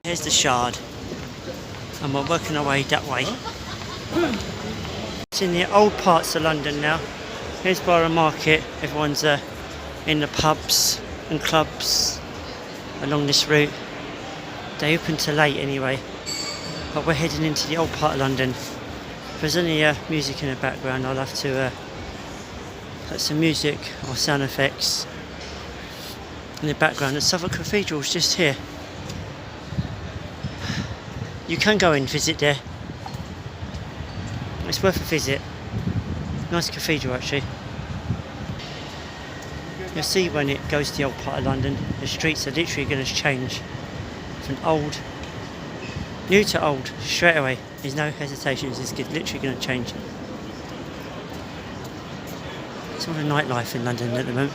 Here's the Shard, and we're working our way that way. It's in the old parts of London now. Here's Borough Market. Everyone's in the pubs and clubs along this route. They open till late anyway, but we're heading into the old part of London. If there's any music in the background, I'll have to put some music or sound effects in the background. The Suffolk Cathedral's just here. You can go and visit there. It's worth a visit. Nice cathedral actually. You'll see when it goes to the old part of London, the streets are literally going to change from old, new to old, straight away. There's no hesitations, it's literally going to change. It's all the nightlife in London at the moment.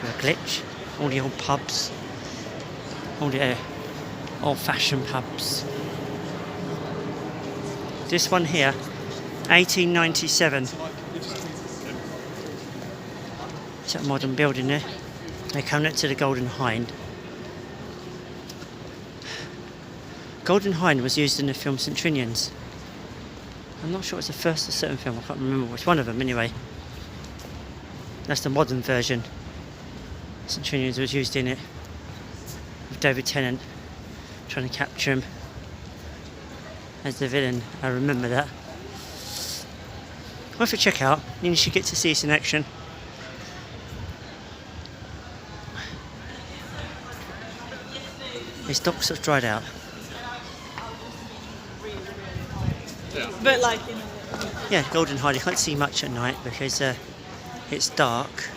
A glitch, all the old pubs, all the old-fashioned pubs. This one here, 1897. It's a modern building there. They come next to the Golden Hind. Golden Hind was used in the film St Trinian's. I'm not sure it's the first or second film, I can't remember which one of them anyway. That's the modern version. St Trinian's was used in it with David Tennant trying to capture him as the villain. I remember that. Worth a check out, you should get to see this in action. These docks have dried out. But like, yeah, Golden Hind, you can't see much at night because it's dark,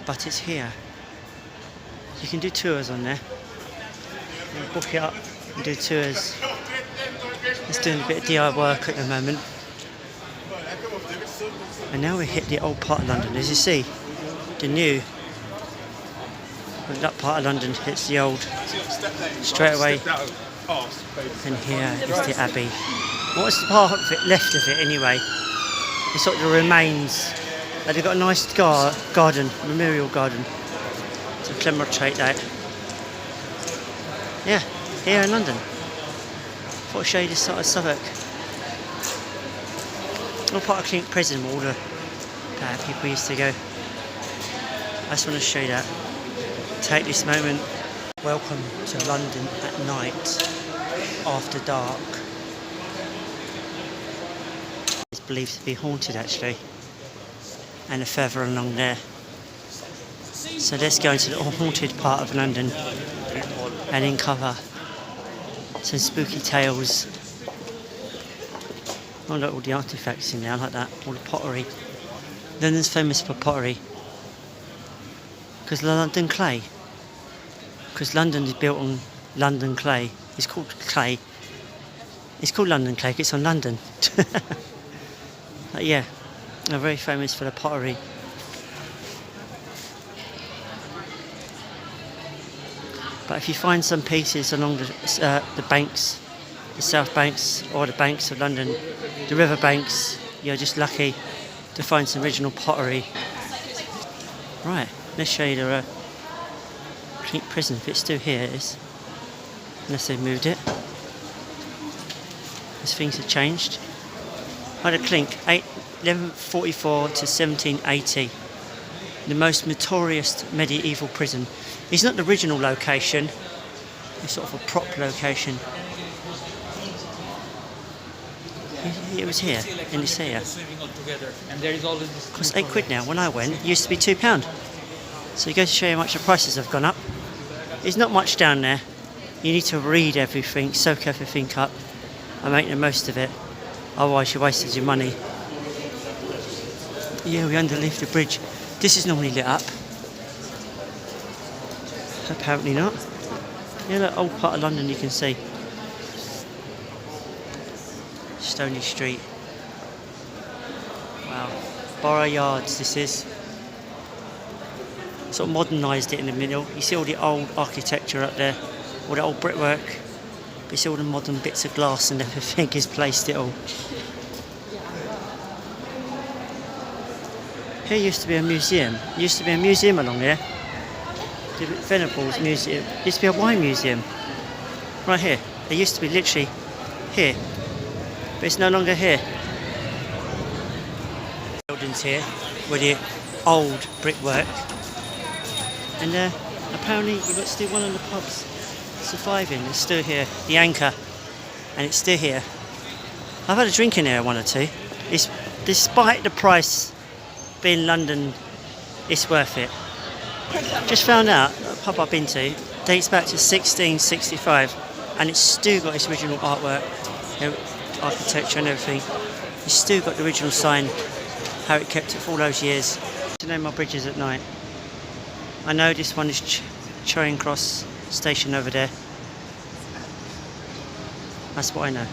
but it's here. You can do tours on there. You can book it up and do tours. It's doing a bit of DIY work at the moment. And now we hit the old part of London. As you see, the new, that part of London hits the old straight away. And here is the Abbey. What's the part of it left of it anyway? It's sort of the remains. They've got a nice garden, memorial garden, to commemorate that. Yeah, here in London. Thought I'd show you this side of Suffolk. All part of Clink Prison where all the bad people used to go. I just want to show you that. Take this moment. Welcome to London at night, after dark. It's believed to be haunted actually, and further along there. So let's go into the haunted part of London and uncover some spooky tales. Oh look, all the artefacts in there, I like that, all the pottery. London's famous for pottery because London clay. Because London is built on London clay. It's called clay. It's called London clay because it's on London. But yeah, they're very famous for the pottery. But if you find some pieces along the banks, the south banks or the banks of London, the river banks, you're just lucky to find some original pottery. Right, let's show you the Clink Prison. If it's still here, it is. Unless they've moved it. As things have changed. Right at Clink, 1144 to 1780. The most notorious medieval prison. It's not the original location. It's sort of a prop location. It was here, in this area. It costs £8 now. When I went, it used to be £2. So you go to show you how much the prices have gone up. There's not much down there. You need to read everything, soak everything up, and make the most of it. Otherwise you wasted your money. Yeah, we underlift the bridge. This is normally lit up. Apparently not. Yeah, that old part of London you can see. Stony Street. Wow. Borough Yards this is. Sort of modernised it in the middle. You see all the old architecture up there, all the old brickwork. But you see all the modern bits of glass and everything is placed it all. Here used to be a museum. Used to be a museum along here. The Venables Museum. Used to be a wine museum. Right here. It used to be literally here, but it's no longer here. Buildings here with the old brickwork, and apparently you've got still one of the pubs surviving. It's still here, the Anchor, and it's still here. I've had a drink in there, one or two. It's, despite the price being London, it's worth it. Just found out that pub I've been to dates back to 1665, and it's still got its original artwork, architecture and everything. It's still got the original sign, how it kept it for all those years. To know my bridges at night. I know this one is Charing Cross station over there. That's what I know.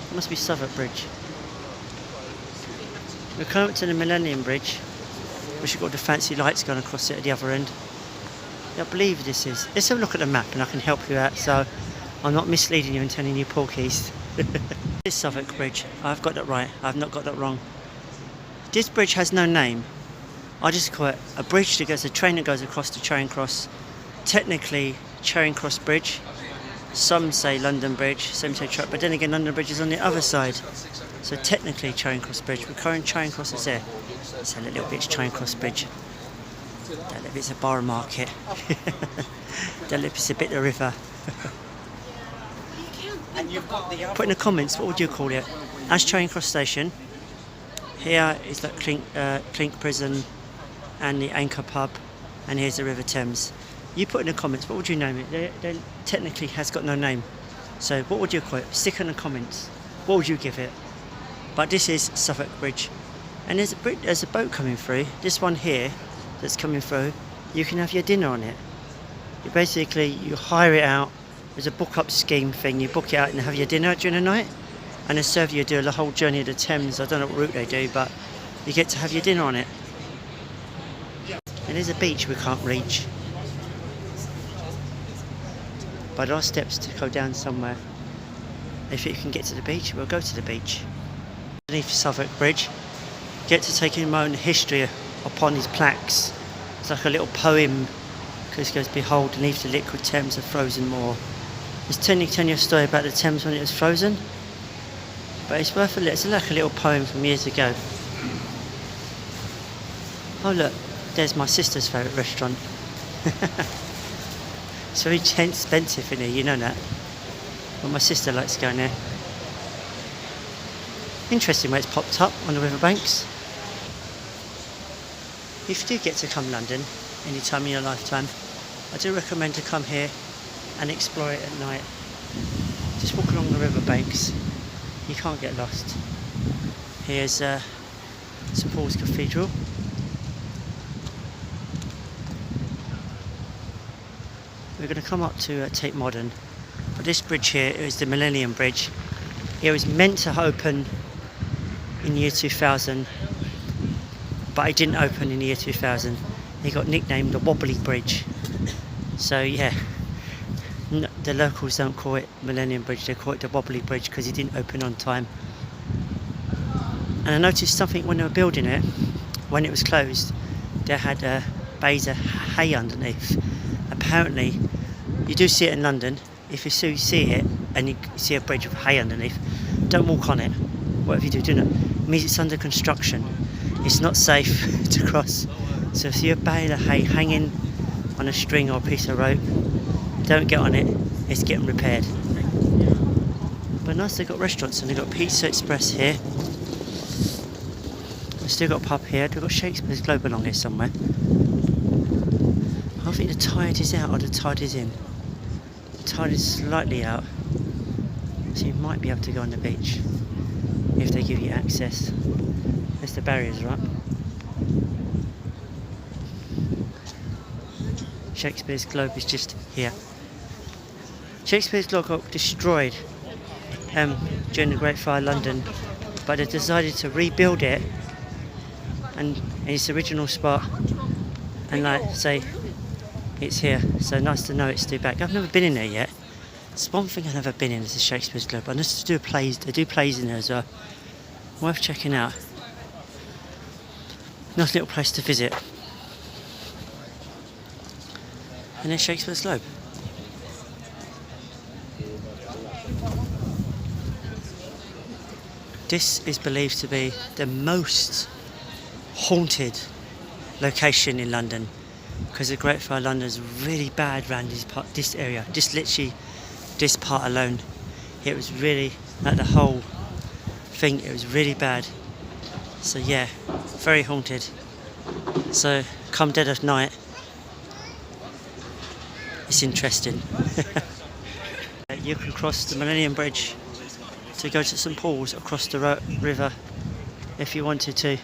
It must be Suffolk Bridge. We're coming up to the Millennium Bridge, which has got the fancy lights going across it at the other end. I believe this is. Let's have a look at the map and I can help you out, so I'm not misleading you and telling you porkies. This is Suffolk Bridge. I've got that right. I've not got that wrong. This bridge has no name. I just call it a bridge that goes, a train that goes across to Charing Cross. Technically Charing Cross Bridge. Some say London Bridge, some say but then again London Bridge is on the other side. So technically Charing Cross Bridge. We're current Charing Cross is there. So a little bit's Charing Cross Bridge. That little bit's a borough market. That little bit's a bit of the river. Put in the comments, what would you call it? That's Charing Cross Station. Here is that Clink Prison and the Anchor pub, and here's the River Thames. You put in the comments, what would you name it? They technically has got no name. So what would you call it? Stick in the comments. What would you give it? But this is Suffolk Bridge. And there's a boat coming through. This one here that's coming through, you can have your dinner on it. You hire it out. There's a book up scheme thing. You book it out and have your dinner during the night. And they serve you do the whole journey of the Thames. I don't know what route they do, but you get to have your dinner on it. And there's a beach we can't reach. But there are steps to go down somewhere. If you can get to the beach, we'll go to the beach. Underneath Suffolk Bridge, get to take in my own history upon these plaques. It's like a little poem, because it goes, behold, beneath the liquid Thames a frozen moor. It's telling you a story about the Thames when it was frozen. But it's worth a little, it's like a little poem from years ago. Oh look, there's my sister's favourite restaurant. It's very expensive in here, you know that. But my sister likes going there. Interesting way it's popped up on the riverbanks. If you do get to come London any time in your lifetime, I do recommend to come here and explore it at night. Just walk along the riverbanks. You can't get lost. Here's St Paul's Cathedral. We're going to come up to Tate Modern. But this bridge here is the Millennium Bridge. It was meant to open in the year 2000, but it didn't open in the year 2000. It got nicknamed the Wobbly Bridge. So yeah, the locals don't call it Millennium Bridge, they call it the Wobbly Bridge because it didn't open on time. And I noticed something when they were building it, when it was closed, they had bays of hay underneath. Apparently, you do see it in London. If you see it and you see a bridge with hay underneath, don't walk on it. Whatever you do not. It means it's under construction. It's not safe to cross. So if you see a bale of hay hanging on a string or a piece of rope, don't get on it. It's getting repaired. But nice, they've got restaurants and they've got Pizza Express here. They've still got a pub here. They've got Shakespeare's Globe along here somewhere. I think the tide is out or the tide is in. The tide is slightly out, so you might be able to go on the beach if they give you access. There's the barriers, right? Shakespeare's Globe is just here. Shakespeare's Globe got destroyed during the Great Fire of London, but they decided to rebuild it and in its original spot, and like say it's here. So nice to know it's still back. I've never been in there yet. It's one thing I've never been in is the Shakespeare's Globe. I just do plays. They do plays in there as well. Worth checking out. Nice little place to visit. And there's Shakespeare's Globe. This is believed to be the most haunted location in London, because the Great Fire of London is really bad around this area, just literally this part alone. It was really, like the whole thing, it was really bad. So yeah, very haunted. So come dead of night, it's interesting. You can cross the Millennium Bridge to go to St Paul's across the river if you wanted to.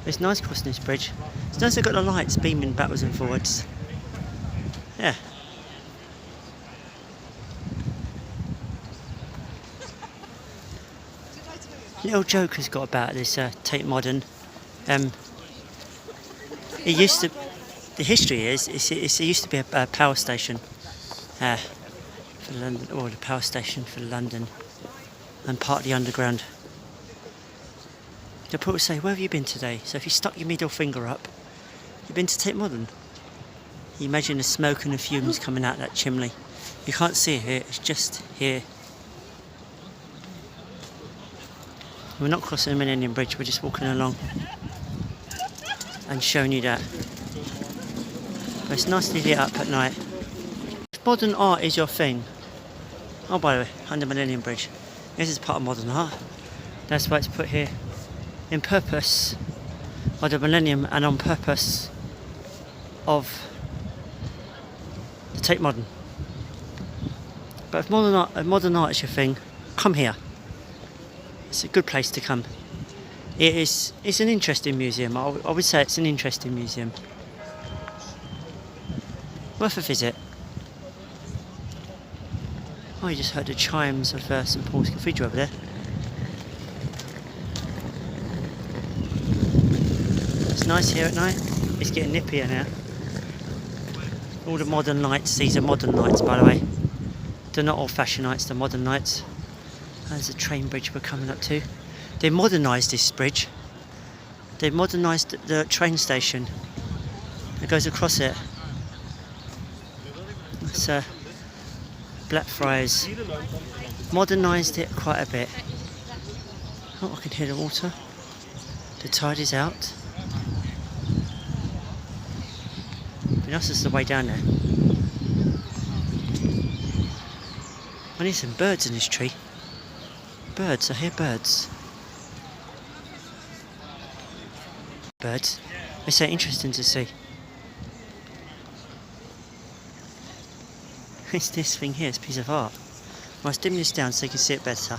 It's nice crossing this bridge. It's nice they've got the lights beaming backwards and forwards. Yeah. Little joke has got about this Tate Modern. It used to. The history is it used to be a power station for London, or the power station for London, and part of the underground. The people say, "Where have you been today?" So if you stuck your middle finger up, you've been to Tate Modern. You imagine the smoke and the fumes coming out that chimney. You can't see it here, it's just here. We're not crossing the Millennium Bridge, we're just walking along and showing you that. But it's nicely lit up at night. If modern art is your thing, oh by the way, under Millennium Bridge, this is part of modern art. That's why it's put here in purpose of the Millennium and on purpose of the Tate Modern. But if modern art is your thing, come here. It's a good place to come. It's an interesting museum. I would say it's an interesting museum. Worth a visit. Oh, you just heard the chimes of St Paul's Cathedral over there. It's nice here at night. It's getting nippier now. All the modern lights, these are modern lights by the way. They're not old-fashioned lights, they're modern lights. There's a train bridge we're coming up to. They modernised this bridge. They modernised the train station that goes across it. It's Blackfriars. Modernised it quite a bit. Oh, I can hear the water. The tide is out. But that's just the way down there. I need some birds in this tree. Birds, I hear birds. Birds. They say interesting to see. It's this thing here, it's a piece of art. I'll dim this down so you can see it better.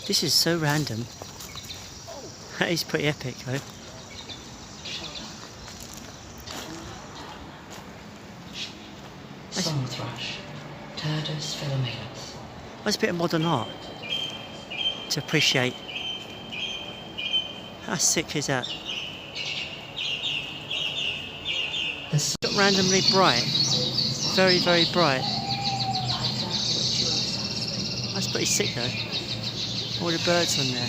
This is so random. That is pretty epic though. Song thrush, Turdus filomenus. That's a bit of modern art to appreciate. How sick is that? It's got randomly bright. Very, very bright. That's pretty sick though. All the birds on there.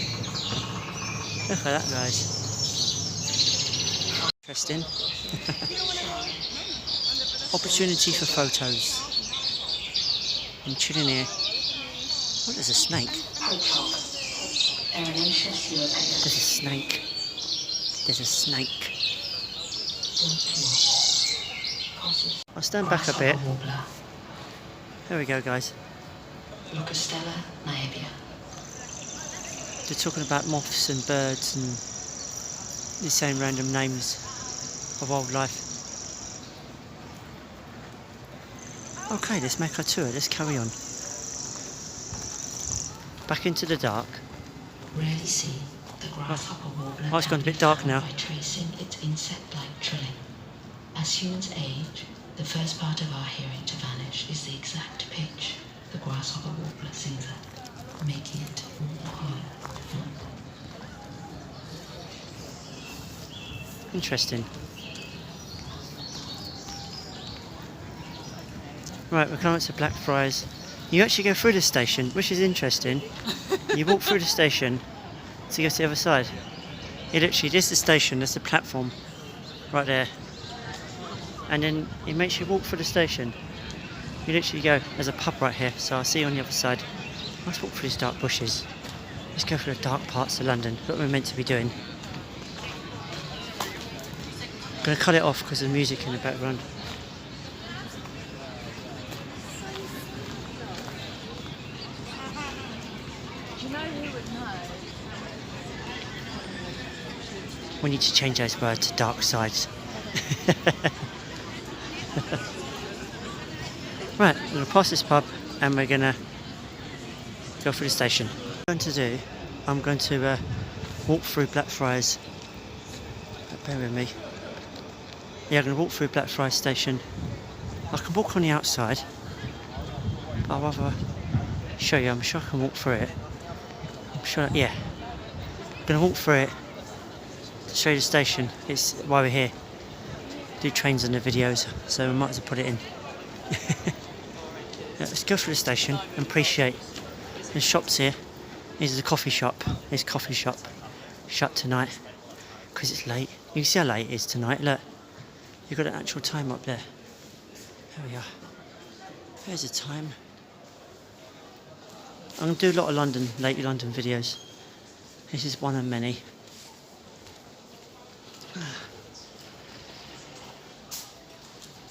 Look at that, guys. Interesting. Opportunity for photos. I'm chilling here. Oh, there's a snake. There's a snake. There's a snake. I'll stand back a bit. There we go, guys. They're talking about moths and birds and they're saying random names of wildlife. Okay, let's make our tour. Let's carry on. Back into the dark. Rarely seen, the grasshopper warbler Oh, it's gone a bit dark now. by tracing its insect-like trilling. As humans age, the first part of our hearing to vanish is the exact pitch the grasshopper warbler sings at, making it all hollow. Interesting. Right, we're coming up to Blackfriars. You actually go through the station, which is interesting. You walk through the station to go to the other side. It literally, this is the station, there's the platform right there. And then it makes you walk through the station. You literally go, there's a pub right here, so I'll see you on the other side. Let's walk through these dark bushes. Let's go through the dark parts of London, what we're meant to be doing. I'm going to cut it off because of the music in the background. Do you know who would know? We need to change those words to dark sides. Right, we're going to pass this pub and we're going to go through the station. What I'm going to do, I'm going to walk through Blackfriars. Bear with me. Yeah, I'm going to walk through Blackfriars station. I can walk on the outside, but I'll rather show you. I'm sure I can walk through it. I'm sure, yeah. I'm going to walk through it to show you the station. It's why we're here. Do trains in the videos, so we might as well put it in. Let's go through the station and appreciate. There's shops here. This is a coffee shop. This coffee shop shut tonight because it's late. You can see how late it is tonight. Look, you've got an actual time up there. There we are. There's the time. I'm going to do a lot of late London videos. This is one of many.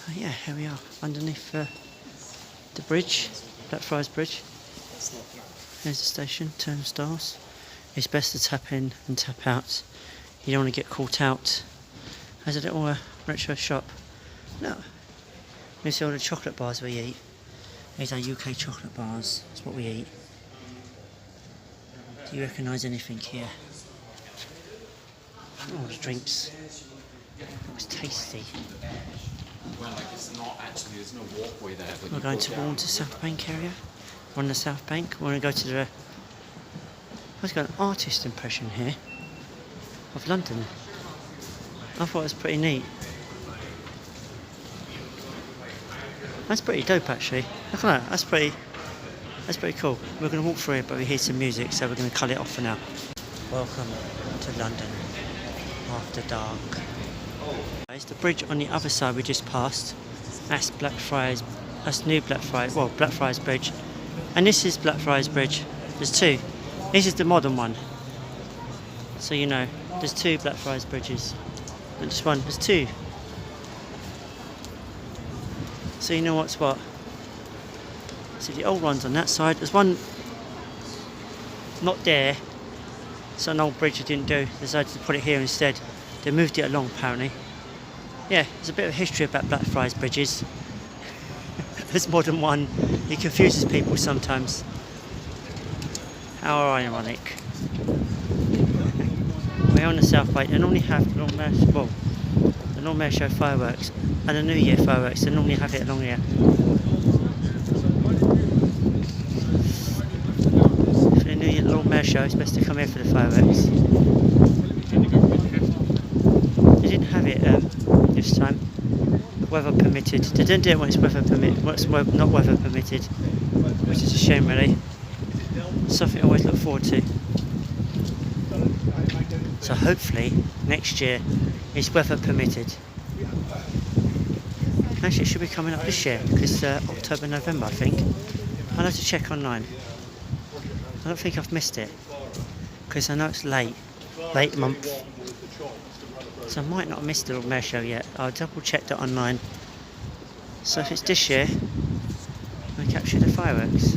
Oh yeah, here we are, underneath the bridge, Blackfriars Bridge. There's the station, turnstiles. It's best to tap in and tap out. You don't want to get caught out. There's a little retro shop. No. You see all the chocolate bars we eat. These are UK chocolate bars. That's what we eat. Do you recognise anything here? Oh, the drinks. It's tasty. Well, like it's not actually, there's no walkway there. But We're going towards the South Bank area. We're on the South Bank. We're going to go to the... I've got an artist impression here of London. I thought it was pretty neat. That's pretty dope actually. Look at that, that's pretty cool. We're going to walk through it, but we hear some music, so we're going to cut it off for now. Welcome to London after dark. It's the bridge on the other side we just passed. That's Blackfriars. That's new Blackfriars. Well, Blackfriars Bridge, and this is Blackfriars Bridge. There's two. This is the modern one. So you know, there's two Blackfriars bridges. Not just one. There's two. So you know what's what. See the old one's on that side. There's one not there. It's an old bridge I didn't do. They decided to put it here instead. They moved it along apparently. Yeah, there's a bit of history about Blackfriars bridges. There's more than one. It confuses people sometimes. How ironic. We're on the South Bank. They normally have the North Show fireworks and the New Year fireworks. They normally have it along here. For the New Year Lord Mayor Show, it's best to come here for the fireworks. They didn't have it this time. Weather permitted. They didn't do it when it's weather permitted. When it's not weather permitted, which is a shame really. Something I always look forward to. So hopefully next year it's weather permitted. Actually it should be coming up this year because October, November I think. I'll have to check online. I don't think I've missed it because I know it's late month. So I might not have missed the Lord Mayor Show yet. I'll double check that online. So if it's this year, I capture the fireworks.